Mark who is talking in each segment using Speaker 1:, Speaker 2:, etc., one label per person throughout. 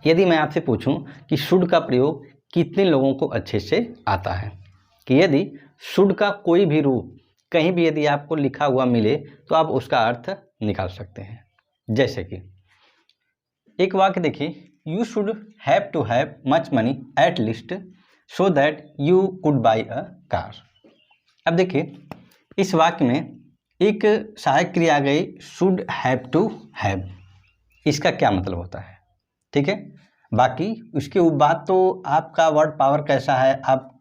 Speaker 1: यदि मैं आपसे पूछूं कि शुड का प्रयोग कितने लोगों को अच्छे से आता है, कि यदि शुड का कोई भी रूप कहीं भी यदि आपको लिखा हुआ मिले तो आप उसका अर्थ निकाल सकते हैं। जैसे कि एक वाक्य देखिए, you should have to have much money at least so that you could buy a car. अब देखिए इस वाक्य में एक सहायक क्रिया आ गई शुड हैव टू हैव, इसका क्या मतलब होता है, ठीक है। बाकी उसके बाद तो आपका वर्ड पावर कैसा है, आप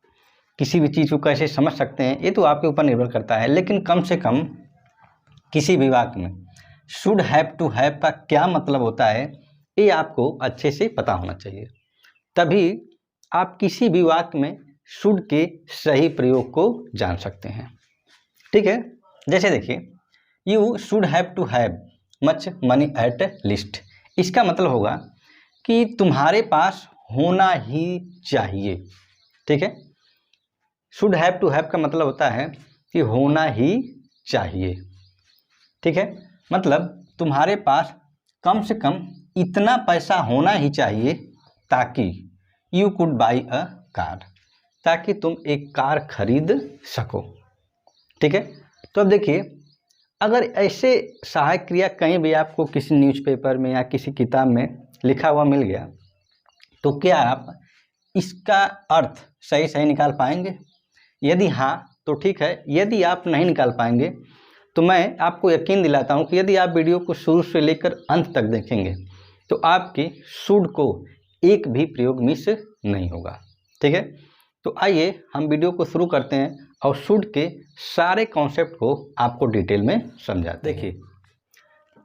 Speaker 1: किसी भी चीज़ को कैसे समझ सकते हैं, ये तो आपके ऊपर निर्भर करता है। लेकिन कम से कम किसी भी वाक्य में शुड हैव टू हैव का क्या मतलब होता है ये आपको अच्छे से पता होना चाहिए, तभी आप किसी भी वाक्य में शुड के सही प्रयोग को जान सकते हैं, ठीक है। जैसे देखिए, you should have to have much money at least, इसका मतलब होगा कि तुम्हारे पास होना ही चाहिए, ठीक है। शुड हैव टू हैव का मतलब होता है कि होना ही चाहिए, ठीक है। मतलब तुम्हारे पास कम से कम इतना पैसा होना ही चाहिए ताकि you could buy a car, ताकि तुम एक कार खरीद सको, ठीक है। तो अब देखिए, अगर ऐसे सहायक क्रिया कहीं भी आपको किसी न्यूज़पेपर में या किसी किताब में लिखा हुआ मिल गया तो क्या आप इसका अर्थ सही सही निकाल पाएंगे? यदि हाँ तो ठीक है, यदि आप नहीं निकाल पाएंगे तो मैं आपको यकीन दिलाता हूँ कि यदि आप वीडियो को शुरू से लेकर अंत तक देखेंगे तो आपके शुड को एक भी प्रयोग मिस नहीं होगा, ठीक है। तो आइए हम वीडियो को शुरू करते हैं और शुड के सारे कॉन्सेप्ट को आपको डिटेल में समझाते हैं। देखिए,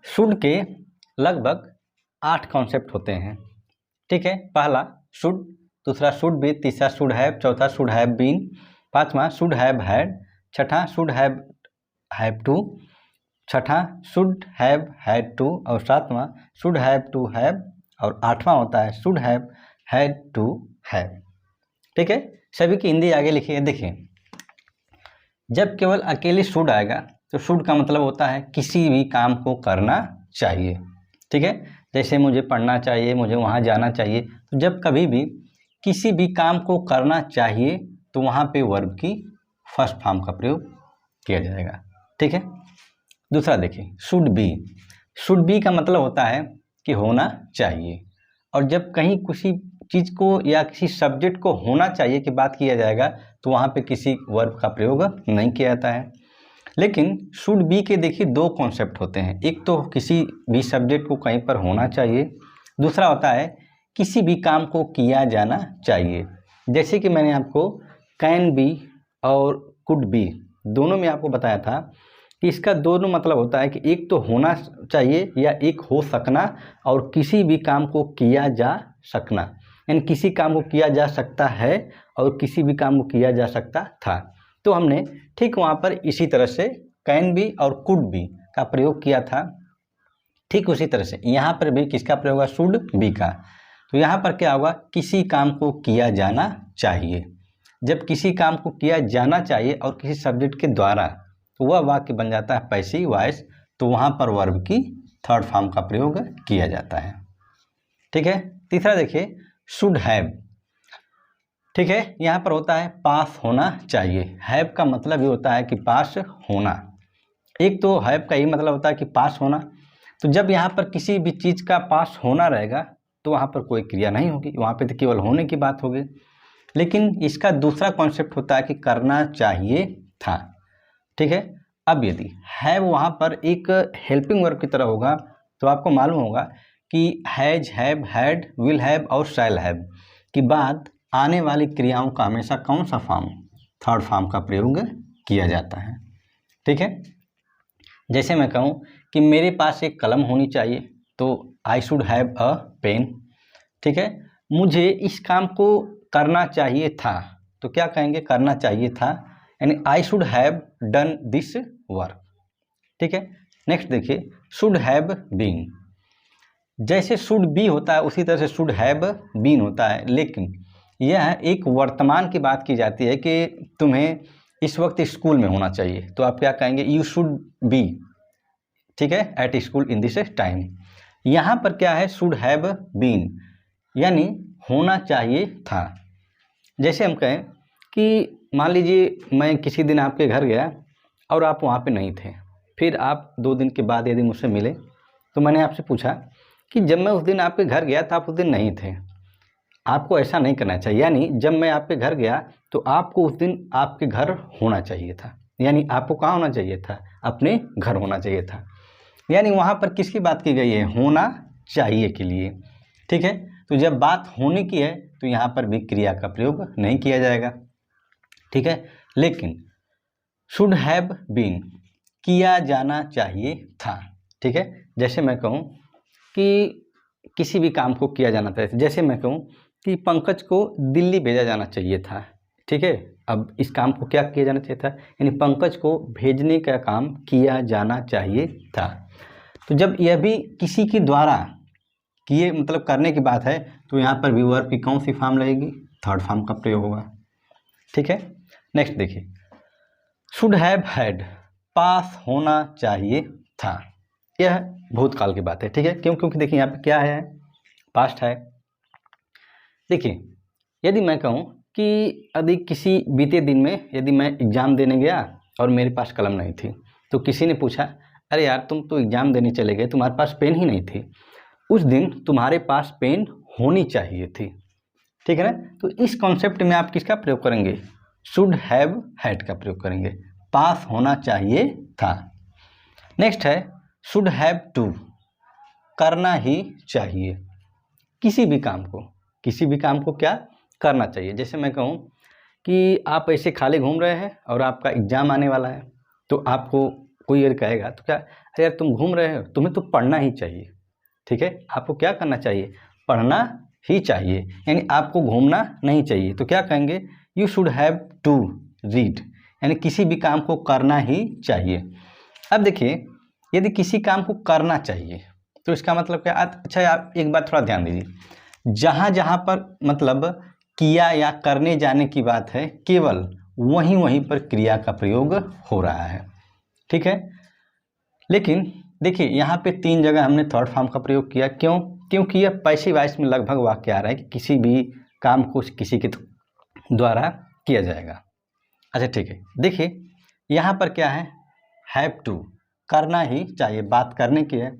Speaker 1: शुड के लगभग 8 कॉन्सेप्ट होते हैं, ठीक है। पहला शुड, दूसरा शुड बी, तीसरा शुड हैव, चौथा शुड हैव बीन, पांचवा शुड हैव हैड, छठा शुड हैव टू, छठा शुड हैव हैड टू, और सातवां शुड हैव टू हैव, और आठवां होता है should have had to have, ठीक है। सभी की हिंदी आगे लिखी है। देखिए, जब केवल अकेले शुड आएगा तो शुड का मतलब होता है किसी भी काम को करना चाहिए, ठीक है। जैसे मुझे पढ़ना चाहिए, मुझे वहाँ जाना चाहिए, तो जब कभी भी किसी भी काम को करना चाहिए तो वहाँ पे वर्ब की फर्स्ट फॉर्म का प्रयोग किया जाएगा, ठीक है। दूसरा देखिए, शुड बी, शुड बी का मतलब होता है कि होना चाहिए, और जब कहीं किसी चीज़ को या किसी सब्जेक्ट को होना चाहिए की बात किया जाएगा तो वहाँ पे किसी वर्ब का प्रयोग नहीं किया जाता है। लेकिन शुड बी के देखिए 2 कॉन्सेप्ट होते हैं, एक तो किसी भी सब्जेक्ट को कहीं पर होना चाहिए, दूसरा होता है किसी भी काम को किया जाना चाहिए। जैसे कि मैंने आपको कैन बी और कुड बी दोनों में आपको बताया था कि इसका दोनों मतलब होता है कि एक तो होना चाहिए या एक हो सकना, और किसी भी काम को किया जा सकना, यानी किसी काम को किया जा सकता है और किसी भी काम को किया जा सकता था। तो हमने ठीक वहाँ पर इसी तरह से कैन बी और कुड बी का प्रयोग किया था, ठीक उसी तरह से यहाँ पर भी किसका प्रयोग होगा, शुड बी का। तो यहाँ पर क्या होगा, किसी काम को किया जाना चाहिए। जब किसी काम को किया जाना चाहिए और किसी सब्जेक्ट के द्वारा, तो वह वाक्य बन जाता है पैसिव वॉइस, तो वहाँ पर वर्ब की थर्ड फॉर्म का प्रयोग किया जाता है, ठीक है। तीसरा देखिए, शुड हैव, ठीक है। यहाँ पर होता है पास होना चाहिए, हैव का मतलब ये होता है कि पास होना। एक तो हैव का ही मतलब होता है कि पास होना, तो जब यहाँ पर किसी भी चीज़ का पास होना रहेगा तो वहाँ पर कोई क्रिया नहीं होगी, वहाँ पे तो केवल होने की बात होगी। लेकिन इसका दूसरा कॉन्सेप्ट होता है कि करना चाहिए था, ठीक है। अब यदि हैव वहाँ पर एक हेल्पिंग वर्ब की तरह होगा तो आपको मालूम होगा कि has, have, had, will have और शैल हैव की बाद आने वाली क्रियाओं का हमेशा कौन सा फॉर्म, थर्ड फॉर्म का प्रयोग किया जाता है, ठीक है। जैसे मैं कहूँ कि मेरे पास एक कलम होनी चाहिए तो I should have a pen, ठीक है। मुझे इस काम को करना चाहिए था तो क्या कहेंगे, करना चाहिए था, यानी आई should have done this work, ठीक है। नेक्स्ट देखिए, शुड हैव बीन, जैसे शुड बी होता है उसी तरह से शुड हैव बीन होता है, लेकिन यह एक वर्तमान की बात की जाती है कि तुम्हें इस वक्त स्कूल में होना चाहिए, तो आप क्या कहेंगे, यू शुड बी, ठीक है, at school in this time. यहाँ पर क्या है, शुड हैव बीन, यानी होना चाहिए था। जैसे हम कहें कि मान लीजिए मैं किसी दिन आपके घर गया और आप वहाँ पे नहीं थे, फिर आप 2 दिन के बाद यदि मुझसे मिले तो मैंने आपसे पूछा कि जब मैं उस दिन आपके घर गया था आप उस दिन नहीं थे। आपको ऐसा नहीं करना चाहिए, यानी जब मैं आपके घर गया तो आपको उस दिन आपके घर होना चाहिए था, यानी आपको कहाँ होना चाहिए था, अपने घर होना चाहिए था। यानी वहाँ पर किसकी बात की गई है, होना चाहिए के लिए। ठीक है, तो जब बात होने की है तो यहाँ पर भी क्रिया का प्रयोग नहीं किया जाएगा। ठीक है, लेकिन शुड हैव बीन, किया जाना चाहिए था। ठीक है, जैसे मैं कहूँ कि किसी भी काम को किया जाना चाहिए, जैसे मैं कहूँ कि पंकज को दिल्ली भेजा जाना चाहिए था। ठीक है, अब इस काम को क्या किया जाना चाहिए था, यानी पंकज को भेजने का काम किया जाना चाहिए था। तो जब यह भी किसी के द्वारा किए मतलब करने की बात है तो यहाँ पर भी वर्ब की कौन सी फॉर्म लगेगी, थर्ड फॉर्म का प्रयोग होगा। ठीक है, नेक्स्ट देखिए, शुड हैव हैड, पास होना चाहिए था। यह भूतकाल की बात है। ठीक है, क्यों, क्योंकि देखिए यहाँ पे क्या है, पास्ट है। देखिए यदि मैं कहूँ कि यदि किसी बीते दिन में यदि मैं एग्ज़ाम देने गया और मेरे पास कलम नहीं थी, तो किसी ने पूछा अरे यार तुम तो एग्ज़ाम देने चले गए, तुम्हारे पास पेन ही नहीं थी, उस दिन तुम्हारे पास पेन होनी चाहिए थी। ठीक है ना, तो इस कॉन्सेप्ट में आप किसका प्रयोग करेंगे, शुड हैव हैड का प्रयोग करेंगे, पास होना चाहिए था। नेक्स्ट है शुड हैव टू, करना ही चाहिए, किसी भी काम को क्या करना चाहिए। जैसे मैं कहूँ कि आप ऐसे खाली घूम रहे हैं और आपका एग्ज़ाम आने वाला है, तो आपको कोई ये कहेगा तो क्या, अरे यार तुम घूम रहे हो, तुम्हें तो पढ़ना ही चाहिए। ठीक है, आपको क्या करना चाहिए, पढ़ना ही चाहिए, यानी आपको घूमना नहीं चाहिए। तो क्या कहेंगे, you should have to read, यानी किसी भी काम को करना ही चाहिए। अब देखिए यदि किसी काम को करना चाहिए तो इसका मतलब क्या, अच्छा आप एक बात थोड़ा ध्यान दीजिए, जहाँ जहाँ पर मतलब किया या करने जाने की बात है, केवल वहीं वहीं पर क्रिया का प्रयोग हो रहा है। ठीक है, लेकिन देखिए यहाँ पे 3 जगह हमने थर्ड फॉर्म का प्रयोग किया, क्यों, क्योंकि यह पैसिव वॉइस में लगभग वाक्य आ रहा है कि किसी भी काम को किसी के द्वारा किया जाएगा। अच्छा ठीक है, देखिए यहाँ पर क्या है, हैव टू, करना ही चाहिए, बात करने की है।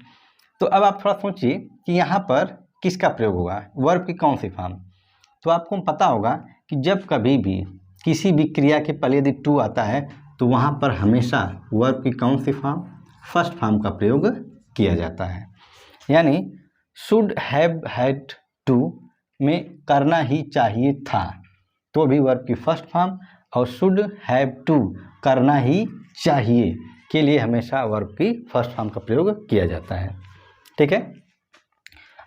Speaker 1: तो अब आप थोड़ा सोचिए कि यहाँ पर किसका प्रयोग होगा, वर्ब की कौन सी फॉर्म। तो आपको पता होगा कि जब कभी भी किसी भी क्रिया के पहले यदि टू आता है तो वहाँ पर हमेशा वर्ब की कौन सी फॉर्म, फर्स्ट फॉर्म का प्रयोग किया जाता है। यानी शुड हैव हैड टू में करना ही चाहिए था, तो भी वर्ब की फर्स्ट फॉर्म, और शुड हैव टू करना ही चाहिए के लिए हमेशा वर्ब की फर्स्ट फॉर्म का प्रयोग किया जाता है। ठीक है,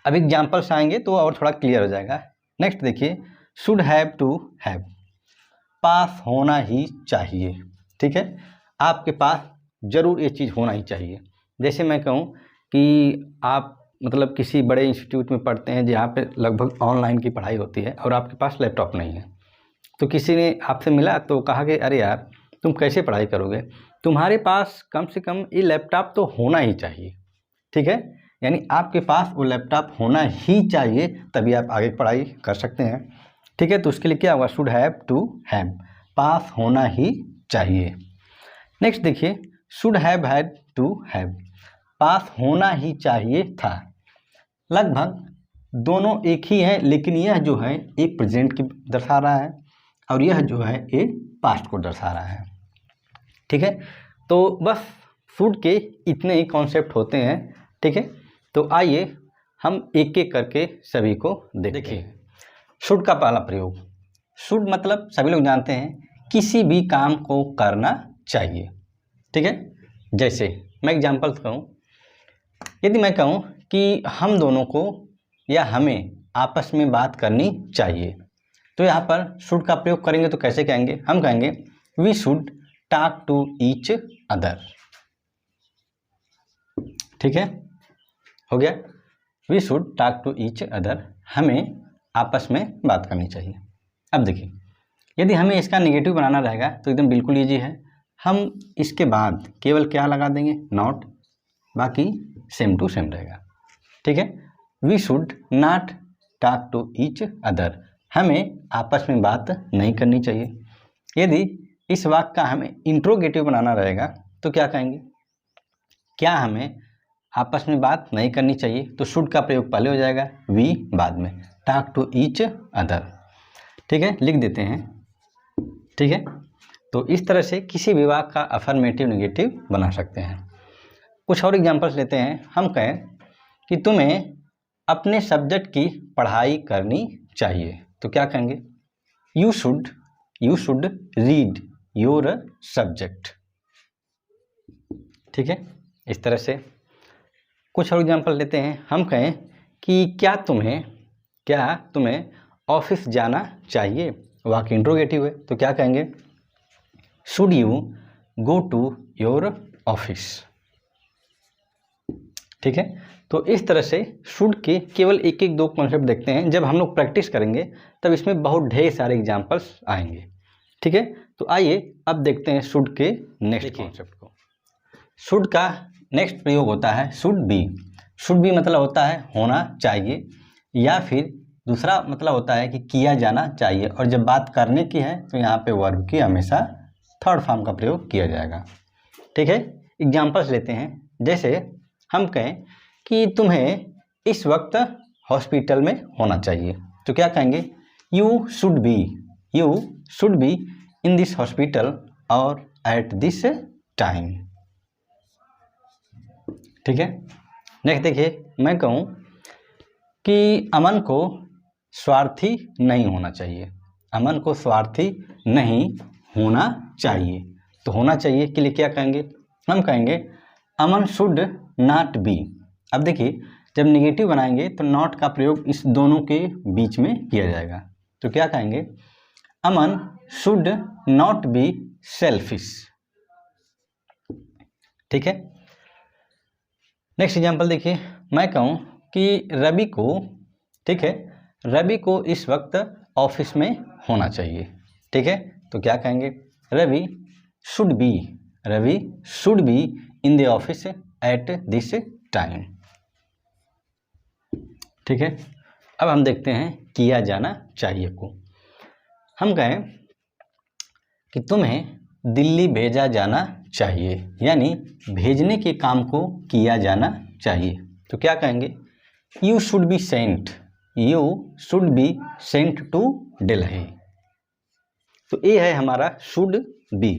Speaker 1: अब एग्जाम्पल्स आएंगे तो और थोड़ा क्लियर हो जाएगा। नेक्स्ट देखिए, शुड हैव टू हैव, पास होना ही चाहिए। ठीक है, आपके पास जरूर ये चीज़ होना ही चाहिए। जैसे मैं कहूँ कि आप मतलब किसी बड़े इंस्टीट्यूट में पढ़ते हैं जहाँ पे लगभग ऑनलाइन की पढ़ाई होती है और आपके पास लैपटॉप नहीं है, तो किसी ने आपसे मिला तो कहा कि अरे यार तुम कैसे पढ़ाई करोगे, तुम्हारे पास कम से कम ये लैपटॉप तो होना ही चाहिए। ठीक है, यानी आपके पास वो लैपटॉप होना ही चाहिए, तभी आप आगे पढ़ाई कर सकते हैं। ठीक है, तो उसके लिए क्या होगा, शुड हैव टू हैव, पास होना ही चाहिए। नेक्स्ट देखिए, should have had to have, पास होना ही चाहिए था। लगभग दोनों एक ही है, लेकिन यह जो है एक प्रेजेंट की दर्शा रहा है और यह जो है एक पास्ट को दर्शा रहा है। ठीक है, तो बस शुड के इतने ही कॉन्सेप्ट होते हैं। ठीक है, तो आइए हम एक एक करके सभी को देखिए। शुड का पहला प्रयोग, शुड मतलब सभी लोग जानते हैं किसी भी काम को करना चाहिए। ठीक है, जैसे मैं एग्जांपल कहूँ, यदि मैं कहूँ कि हम दोनों को या हमें आपस में बात करनी चाहिए, तो यहाँ पर शुड का प्रयोग करेंगे तो कैसे कहेंगे, हम कहेंगे we should talk to each other. ठीक है, हो गया, we should talk to each other, हमें आपस में बात करनी चाहिए। अब देखिए, यदि हमें इसका नेगेटिव बनाना रहेगा तो एकदम बिल्कुल ईजी है, हम इसके बाद केवल क्या लगा देंगे, नॉट, बाकी सेम टू सेम रहेगा। ठीक है, we should not talk to each other, हमें आपस में बात नहीं करनी चाहिए। यदि इस वाक्य का हमें इंट्रोगेटिव बनाना रहेगा तो क्या कहेंगे, क्या हमें आपस में बात नहीं करनी चाहिए, तो शुड का प्रयोग पहले हो जाएगा, वी बाद में, टॉक टू ईच अदर। ठीक है, लिख देते हैं। ठीक है, तो इस तरह से किसी भी वाक्य का अफर्मेटिव नेगेटिव बना सकते हैं। कुछ और एग्जांपल्स लेते हैं। हम कहें कि तुम्हें अपने सब्जेक्ट की पढ़ाई करनी चाहिए, तो क्या कहेंगे, you should read your subject. ठीक है, इस तरह से। कुछ और एग्जांपल लेते हैं। हम कहें कि क्या तुम्हें ऑफिस जाना चाहिए, वाक्य इंट्रोगेटिव है, तो क्या कहेंगे, should you go to your office. ठीक है, तो इस तरह से शुड के केवल एक एक दो कॉन्सेप्ट देखते हैं। जब हम लोग प्रैक्टिस करेंगे तब इसमें बहुत ढेर सारे एग्जांपल्स आएंगे। ठीक है, तो आइए अब देखते हैं शुड के नेक्स्ट कॉन्सेप्ट को। शुड का नेक्स्ट प्रयोग होता है शुड बी। शुड बी मतलब होता है होना चाहिए, या फिर दूसरा मतलब होता है कि किया जाना चाहिए, और जब बात करने की है तो यहाँ पे वर्ब की हमेशा थर्ड फॉर्म का प्रयोग किया जाएगा। ठीक है, एग्जांपल्स लेते हैं। जैसे हम कहें कि तुम्हें इस वक्त हॉस्पिटल में होना चाहिए, तो क्या कहेंगे, you should be in this hospital और एट दिस टाइम। ठीक है, नेक्स्ट देखिए, मैं कहूँ कि अमन को स्वार्थी नहीं होना चाहिए, अमन को स्वार्थी नहीं होना चाहिए, तो होना चाहिए के लिए क्या कहेंगे, हम कहेंगे अमन शुड नॉट बी। अब देखिए, जब नेगेटिव बनाएंगे तो नॉट का प्रयोग इस दोनों के बीच में किया जाएगा, तो क्या कहेंगे, अमन शुड नॉट बी सेल्फिश। ठीक है, नेक्स्ट एग्जांपल देखिए, मैं कहूँ कि रवि को, ठीक है, रवि को इस वक्त ऑफिस में होना चाहिए। ठीक है, तो क्या कहेंगे, Ravi should be in the office at this time. ठीक है, अब हम देखते हैं किया जाना चाहिए को। हम कहें कि तुम्हें दिल्ली भेजा जाना चाहिए, यानी भेजने के काम को किया जाना चाहिए, तो क्या कहेंगे, you should be sent to Delhi. तो ये है हमारा शुड बी।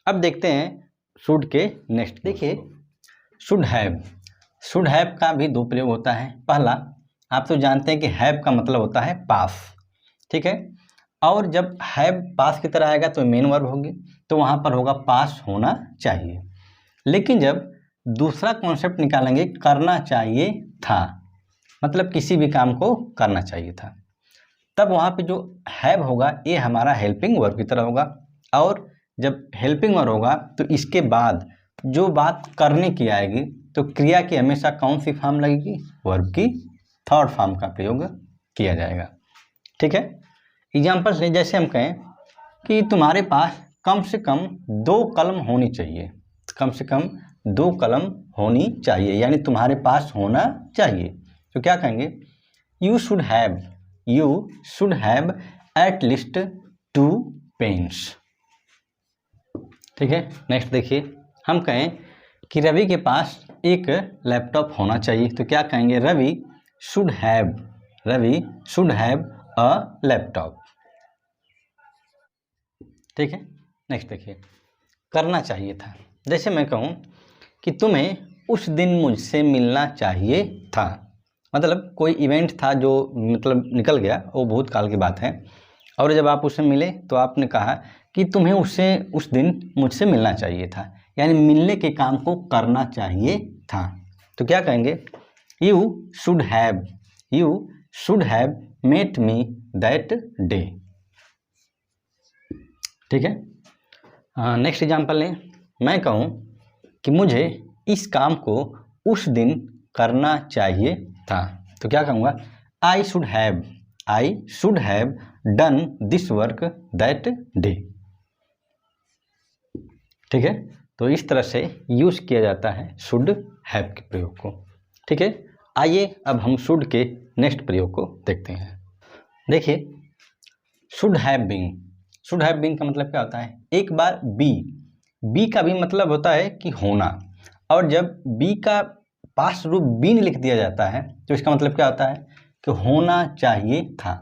Speaker 1: अब देखते हैं शुड के नेक्स्ट। देखिए, शुड हैव का भी दो प्रयोग होता है। पहला, आप तो जानते हैं कि हैव का मतलब होता है पास। ठीक है, और जब हैव पास की तरह आएगा तो मेन वर्ब होगी, तो वहाँ पर होगा पास होना चाहिए। लेकिन जब दूसरा कॉन्सेप्ट निकालेंगे, करना चाहिए था, मतलब किसी भी काम को करना चाहिए था, तब वहाँ पे जो हैव होगा ये हमारा हेल्पिंग वर्ब की तरह होगा। और जब हेल्पिंग वर्ब होगा तो इसके बाद जो बात करने की आएगी तो क्रिया की हमेशा कौन सी फॉर्म लगेगी, वर्ब की थर्ड फॉर्म का प्रयोग किया जाएगा। ठीक है, एग्जाम्पल्स ले, जैसे हम कहें कि तुम्हारे पास कम से कम 2 कलम होनी चाहिए, कम से कम 2 कलम होनी चाहिए, यानी तुम्हारे पास होना चाहिए, तो क्या कहेंगे, you should have at least 2 pens. ठीक है, नेक्स्ट देखिए, हम कहें कि रवि के पास एक लैपटॉप होना चाहिए, तो क्या कहेंगे, Ravi should have a laptop. ठीक है, नेक्स्ट देखिए, करना चाहिए था। जैसे मैं कहूँ कि तुम्हें उस दिन मुझसे मिलना चाहिए था, मतलब कोई इवेंट था जो मतलब निकल गया, वो भूतकाल की बात है, और जब आप उससे मिले तो आपने कहा कि तुम्हें उस दिन मुझसे मिलना चाहिए था, यानी मिलने के काम को करना चाहिए था, तो क्या कहेंगे, you should have met me that day. ठीक है, नेक्स्ट एग्जांपल लें, मैं कहूँ कि मुझे इस काम को उस दिन करना चाहिए था, तो क्या कहूँगा, आई should have done this work that day. ठीक है, तो इस तरह से यूज किया जाता है शुड हैव के प्रयोग को। ठीक है, आइए अब हम शुड के नेक्स्ट प्रयोग को देखते हैं। देखिए, should have been, should have been का मतलब क्या होता है? एक बार बी का भी मतलब होता है कि होना, और जब बी का पास्ट रूप बीन लिख दिया जाता है तो इसका मतलब क्या होता है कि होना चाहिए था।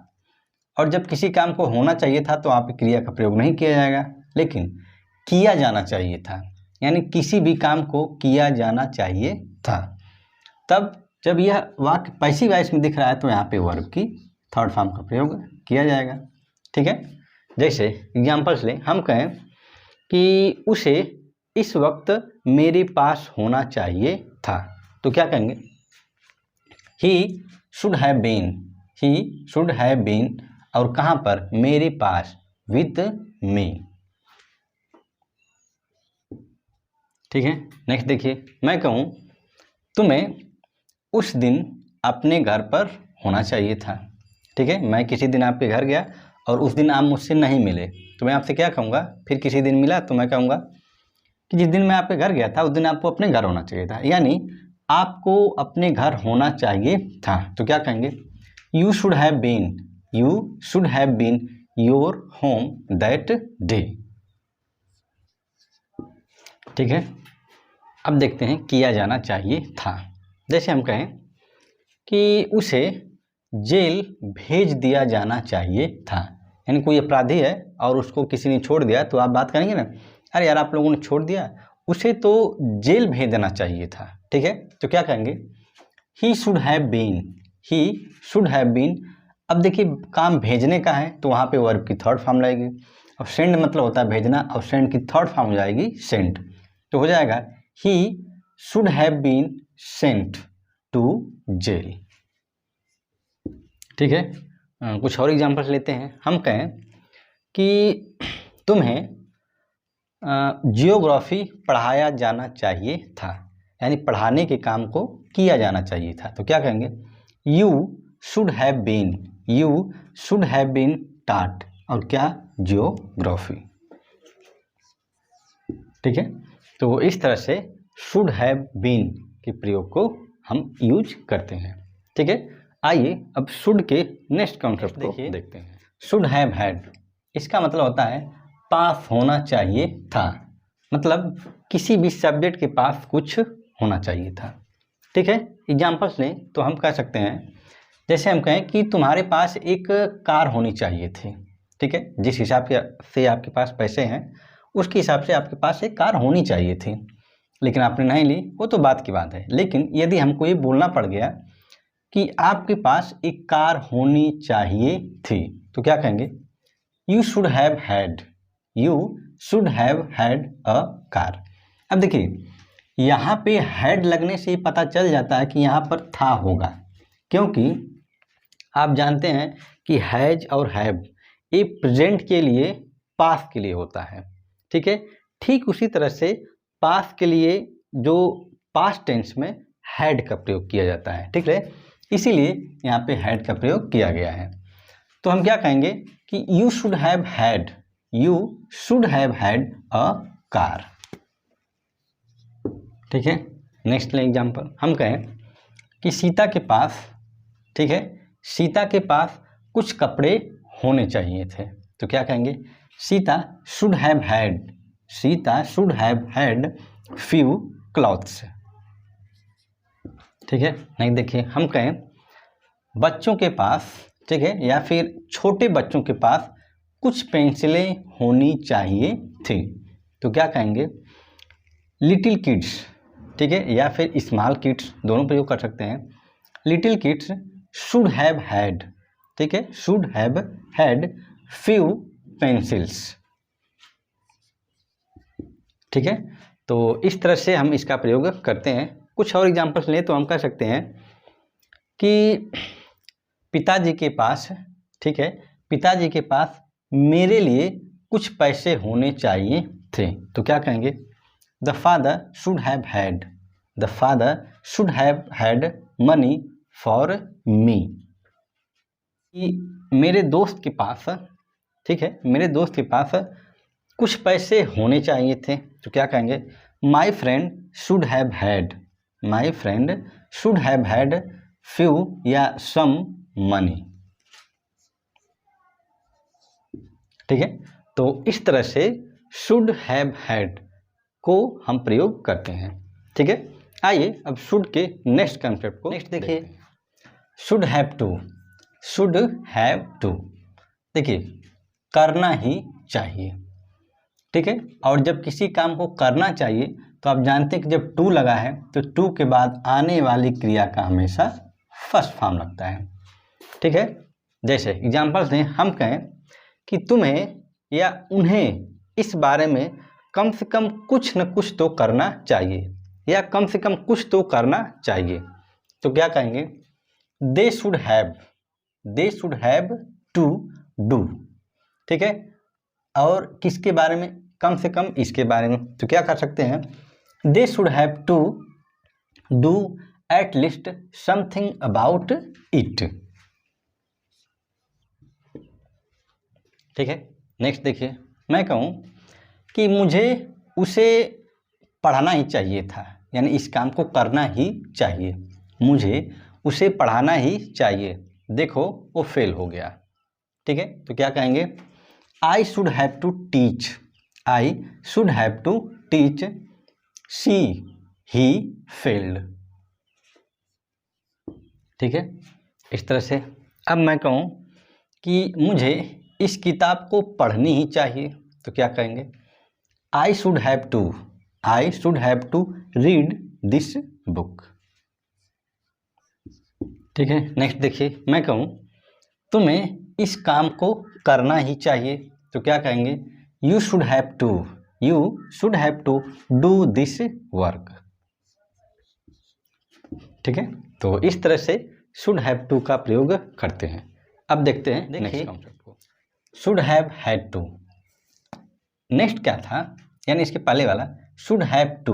Speaker 1: और जब किसी काम को होना चाहिए था तो आप क्रिया का प्रयोग नहीं किया जाएगा, लेकिन किया जाना चाहिए था, यानी किसी भी काम को किया जाना चाहिए था। तब जब यह वाक्य पैसिव वॉइस में दिख रहा है तो यहाँ पे वर्ब की थर्ड फॉर्म का प्रयोग किया जाएगा। ठीक है, जैसे एग्जाम्पल्स लें, हम कहें कि उसे इस वक्त मेरे पास होना चाहिए था, तो क्या कहेंगे? He should have been, he should have been, और कहाँ पर? मेरे पास, विद मी। ठीक है, नेक्स्ट देखिए, मैं कहूँ तुम्हें उस दिन अपने घर पर होना चाहिए था। ठीक है, मैं किसी दिन आपके घर गया और उस दिन आप मुझसे नहीं मिले, तो मैं आपसे क्या कहूँगा? फिर किसी दिन मिला तो मैं कहूँगा कि जिस दिन मैं आपके घर गया था उस दिन आपको अपने घर होना चाहिए था, यानी आपको अपने घर होना चाहिए था। तो क्या कहेंगे? You should have been, you should have been your home that day. ठीक है, अब देखते हैं किया जाना चाहिए था। जैसे हम कहें कि उसे जेल भेज दिया जाना चाहिए था, यानी कोई अपराधी है और उसको किसी ने छोड़ दिया, तो आप बात करेंगे ना, अरे यार आप लोगों ने छोड़ दिया, उसे तो जेल भेज देना चाहिए था। ठीक है, तो क्या कहेंगे? He should have been, he should have been. अब देखिए, काम भेजने का है तो वहाँ पे वर्ब की थर्ड फॉर्म लगेगी, और सेंड मतलब होता है भेजना, और सेंड की थर्ड फॉर्म हो जाएगी सेंट, तो हो जाएगा he should have been sent to jail. ठीक है, कुछ और एग्जांपल्स लेते हैं। हम कहें कि तुम्हें जियोग्राफी पढ़ाया जाना चाहिए था, यानी पढ़ाने के काम को किया जाना चाहिए था, तो क्या कहेंगे? You should have been, you should have been taught, और क्या? जियोग्राफी। ठीक है, तो इस तरह से शुड हैव बीन के प्रयोग को हम यूज करते हैं। ठीक है, आइए अब शुड के नेक्स्ट कॉन्सेप्ट को देखते हैं। शुड हैव हैड, इसका मतलब होता है पास होना चाहिए था, मतलब किसी भी सब्जेक्ट के पास कुछ होना चाहिए था। ठीक है, एग्जाम्पल्स लें तो हम कह सकते हैं, जैसे हम कहें कि तुम्हारे पास एक कार होनी चाहिए थी। ठीक है, जिस हिसाब से आपके पास पैसे हैं उसके हिसाब से आपके पास एक कार होनी चाहिए थी, लेकिन आपने नहीं ली, वो तो बात की बात है। लेकिन यदि हमको ये बोलना पड़ गया कि आपके पास एक कार होनी चाहिए थी, तो क्या कहेंगे? You should have had, you should have had a car. अब देखिए, यहाँ पे हैड लगने से ही पता चल जाता है कि यहाँ पर था होगा, क्योंकि आप जानते हैं कि हैज और हैव ये प्रेजेंट के लिए, पास के लिए होता है। ठीक है, ठीक उसी तरह से पास के लिए जो पास्ट टेंस में हैड का प्रयोग किया जाता है। ठीक है, इसीलिए यहाँ पे हैड का प्रयोग किया गया है। तो हम क्या कहेंगे कि you should have had, you should have had a car. ठीक है, नेक्स्ट एग्जाम्पल, हम कहें कि सीता के पास, ठीक है, सीता के पास कुछ कपड़े होने चाहिए थे, तो क्या कहेंगे? Sita should have had, Sita should have had few clothes. ठीक है, नहीं देखिए, हम कहें बच्चों के पास, ठीक है, या फिर छोटे बच्चों के पास कुछ पेंसिलें होनी चाहिए थी, तो क्या कहेंगे? लिटिल किड्स, ठीक है, या फिर स्मॉल किड्स, दोनों प्रयोग कर सकते हैं। Little kids should have had, ठीक है, should have had few pencils. ठीक है, तो इस तरह से हम इसका प्रयोग करते हैं। कुछ और एग्जांपल्स लें तो हम कह सकते हैं कि पिताजी के पास, ठीक है, पिताजी के पास मेरे लिए कुछ पैसे होने चाहिए थे, तो क्या कहेंगे? The father should have had, the father should have had money for me. मेरे दोस्त के पास, ठीक है, मेरे दोस्त के पास कुछ पैसे होने चाहिए थे, तो क्या कहेंगे? My friend should have had, my friend should have had few या सम मनी। ठीक है, तो इस तरह से शुड हैव हैड को हम प्रयोग करते हैं। ठीक है, आइए अब शुड के नेक्स्ट कंसेप्ट को नेक्स्ट देखिए। Should have to, should have to, देखिए करना ही चाहिए। ठीक है, और जब किसी काम को करना चाहिए तो आप जानते हैं कि जब टू लगा है तो टू के बाद आने वाली क्रिया का हमेशा फर्स्ट फॉर्म लगता है। ठीक है, जैसे एग्जाम्पल्स दें, हम कहें कि तुम्हें या उन्हें इस बारे में कम से कम कुछ न कुछ तो करना चाहिए, या कम से कम कुछ तो करना चाहिए, तो क्या कहेंगे? They should have to do. ठीक है, और किसके बारे में? कम से कम इसके बारे में, तो क्या कर सकते हैं? They should have to do at least something about it. ठीक है, नेक्स्ट देखिए, मैं कहूँ कि मुझे उसे पढ़ाना ही चाहिए था, यानी इस काम को करना ही चाहिए, मुझे उसे पढ़ाना ही चाहिए, देखो वो फेल हो गया। ठीक है, तो क्या कहेंगे? I should have to teach, I should have to teach she he failed. ठीक है, इस तरह से। अब मैं कहूँ कि मुझे इस किताब को पढ़नी ही चाहिए, तो क्या कहेंगे? I should have to read this book. ठीक है, नेक्स्ट देखिए, मैं कहूँ तुम्हें इस काम को करना ही चाहिए, तो क्या कहेंगे? You should have to do this work. ठीक है, तो इस तरह से शुड हैव टू का प्रयोग करते हैं। अब देखते हैं नेक्स्ट कॉन्सेप्ट को, should have had to. Next क्या था, यानी इसके पहले वाला शुड हैव टू,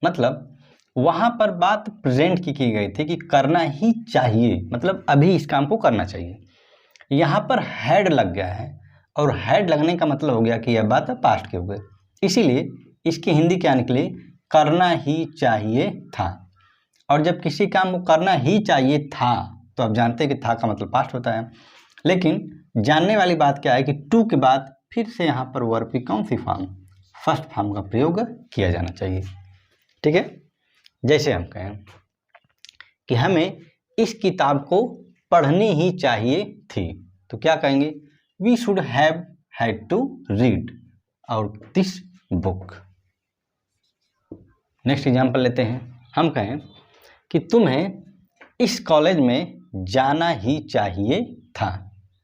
Speaker 1: मतलब वहाँ पर बात प्रेजेंट की गई थी कि करना ही चाहिए, मतलब अभी इस काम को करना चाहिए। यहाँ पर हैड लग गया है, और हैड लगने का मतलब हो गया कि यह बात पास्ट के हो गई, इसीलिए इसकी हिंदी क्या निकली? करना ही चाहिए था। और जब किसी काम को करना ही चाहिए था तो आप जानते हैं कि था का मतलब पास्ट होता है, लेकिन जानने वाली बात क्या है कि टू के बाद फिर से यहाँ पर वर्ब की कौन सी फॉर्म? फर्स्ट फॉर्म का प्रयोग किया जाना चाहिए। ठीक है, जैसे हम कहें कि हमें इस किताब को पढ़नी ही चाहिए थी, तो क्या कहेंगे? We should have had to read और दिस बुक। नेक्स्ट एग्जाम्पल लेते हैं, हम कहें कि तुम्हें इस कॉलेज में जाना ही चाहिए था,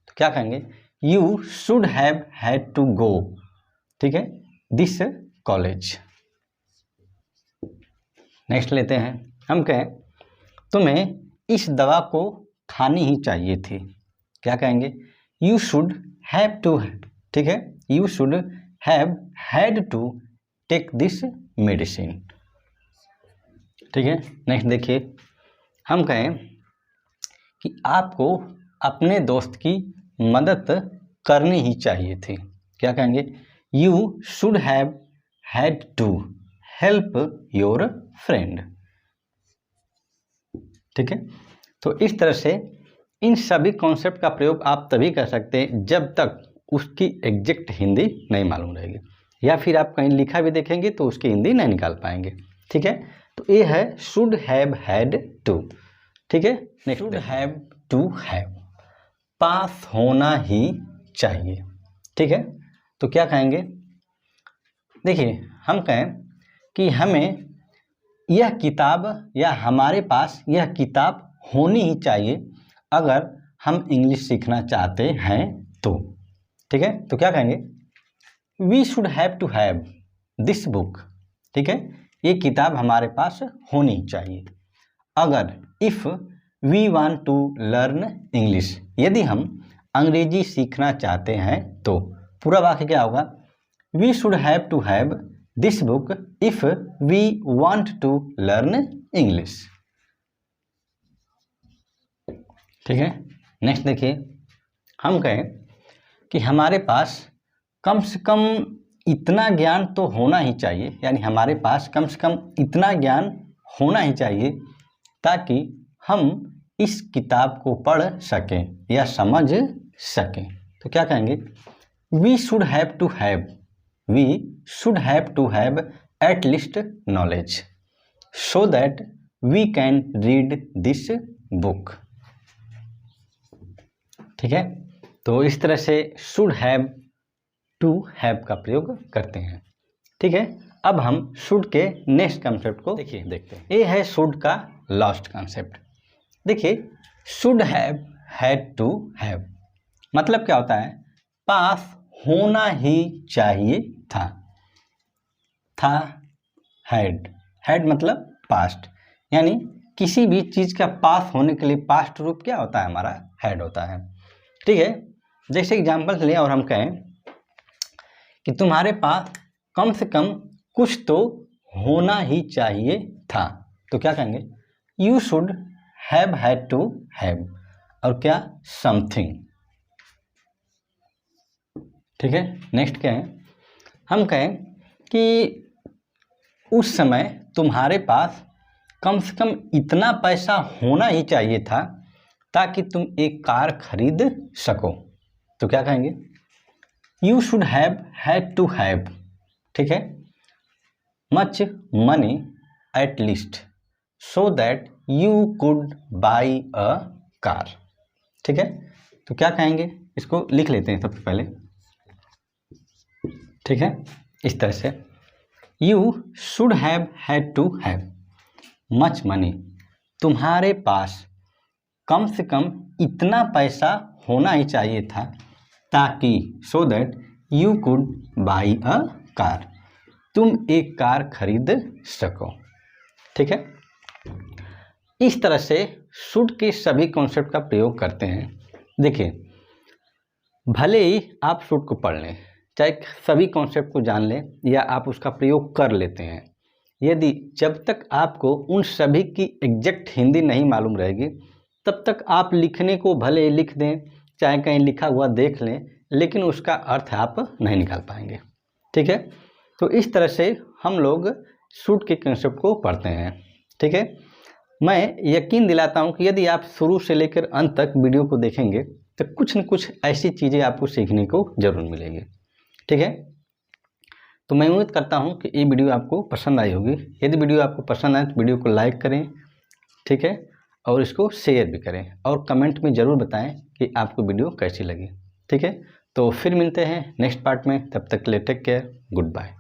Speaker 1: तो क्या कहेंगे? You should have had to go, ठीक है, दिस कॉलेज। नेक्स्ट लेते हैं, हम कहें तुम्हें इस दवा को खानी ही चाहिए थी, क्या कहेंगे? यू शुड हैव टू, ठीक है, you should have had to take this medicine. ठीक है, नेक्स्ट देखिए, हम कहें कि आपको अपने दोस्त की मदद करनी ही चाहिए थी, क्या कहेंगे? You should have had to help your friend. ठीक है, तो इस तरह से इन सभी कॉन्सेप्ट का प्रयोग आप तभी कर सकते हैं जब तक उसकी एग्जैक्ट हिंदी नहीं मालूम रहेगी, या फिर आप कहीं लिखा भी देखेंगे तो उसकी हिंदी नहीं निकाल पाएंगे। ठीक है, तो ये है शुड हैव हैड टू। ठीक है, next should have to have, पास होना ही चाहिए। ठीक है, तो क्या कहेंगे? देखिए, हम कहें कि हमें यह किताब या हमारे पास यह किताब होनी ही चाहिए अगर हम इंग्लिश सीखना चाहते हैं तो। ठीक है, तो क्या कहेंगे? We should have to have this book. ठीक है, ये किताब हमारे पास होनी चाहिए अगर, if we want to learn English, यदि हम अंग्रेजी सीखना चाहते हैं तो। पूरा वाक्य क्या होगा? We should have to have this book if we want to learn English. ठीक है, नेक्स्ट देखिए, हम कहें कि हमारे पास कम से कम इतना ज्ञान तो होना ही चाहिए, यानी हमारे पास कम से कम इतना ज्ञान होना ही चाहिए ताकि हम इस किताब को पढ़ सकें या समझ सकें। तो क्या कहेंगे, we should have to have at least knowledge so that we can read this book. ठीक है, तो इस तरह से शुड हैव टू हैव का प्रयोग करते हैं। ठीक है, अब हम शुड के नेक्स्ट कॉन्सेप्ट को देखते हैं। ये है शुड का लास्ट कॉन्सेप्ट। देखिए, should have, had to have मतलब क्या होता है, पास होना ही चाहिए था। हैड मतलब पास्ट, यानी किसी भी चीज का पास होने के लिए पास्ट रूप क्या होता है, हमारा हैड होता है। ठीक है, जैसे एग्जाम्पल लें और हम कहें कि तुम्हारे पास कम से कम कुछ तो होना ही चाहिए था, तो क्या कहेंगे, you should have had to have, और क्या, समथिंग। ठीक है, नेक्स्ट क्या है, हम कहें कि उस समय तुम्हारे पास कम से कम इतना पैसा होना ही चाहिए था ताकि तुम एक कार खरीद सको, तो क्या कहेंगे, you should have had to have, ठीक है, much money at least so that you could buy a car. ठीक है, तो क्या कहेंगे, इसको लिख लेते हैं सबसे पहले। ठीक है, इस तरह से you should have had to have much money, तुम्हारे पास कम से कम इतना पैसा होना ही चाहिए था ताकि सो that you could buy a car, तुम एक कार खरीद सको। ठीक है, इस तरह से शुड के सभी कॉन्सेप्ट का प्रयोग करते हैं। देखिए, भले ही आप शुड को पढ़ लें, चाहे सभी कॉन्सेप्ट को जान लें या आप उसका प्रयोग कर लेते हैं, यदि जब तक आपको उन सभी की एग्जैक्ट हिंदी नहीं मालूम रहेगी तब तक आप लिखने को भले ही लिख दें, चाहे कहीं लिखा हुआ देख लें, लेकिन उसका अर्थ आप नहीं निकाल पाएंगे। ठीक है, तो इस तरह से हम लोग शुड के कॉन्सेप्ट को पढ़ते हैं। ठीक है, मैं यकीन दिलाता हूं कि यदि आप शुरू से लेकर अंत तक वीडियो को देखेंगे तो कुछ न कुछ ऐसी चीज़ें आपको सीखने को जरूर मिलेंगी। ठीक है, तो मैं उम्मीद करता हूं कि ये वीडियो आपको पसंद आई होगी। यदि वीडियो आपको पसंद आए तो वीडियो को लाइक करें, ठीक है, और इसको शेयर भी करें और कमेंट में ज़रूर बताएं कि आपको वीडियो कैसी लगी। ठीक है, तो फिर मिलते हैं नेक्स्ट पार्ट में, तब तक के लिए टेक केयर, गुड बाय।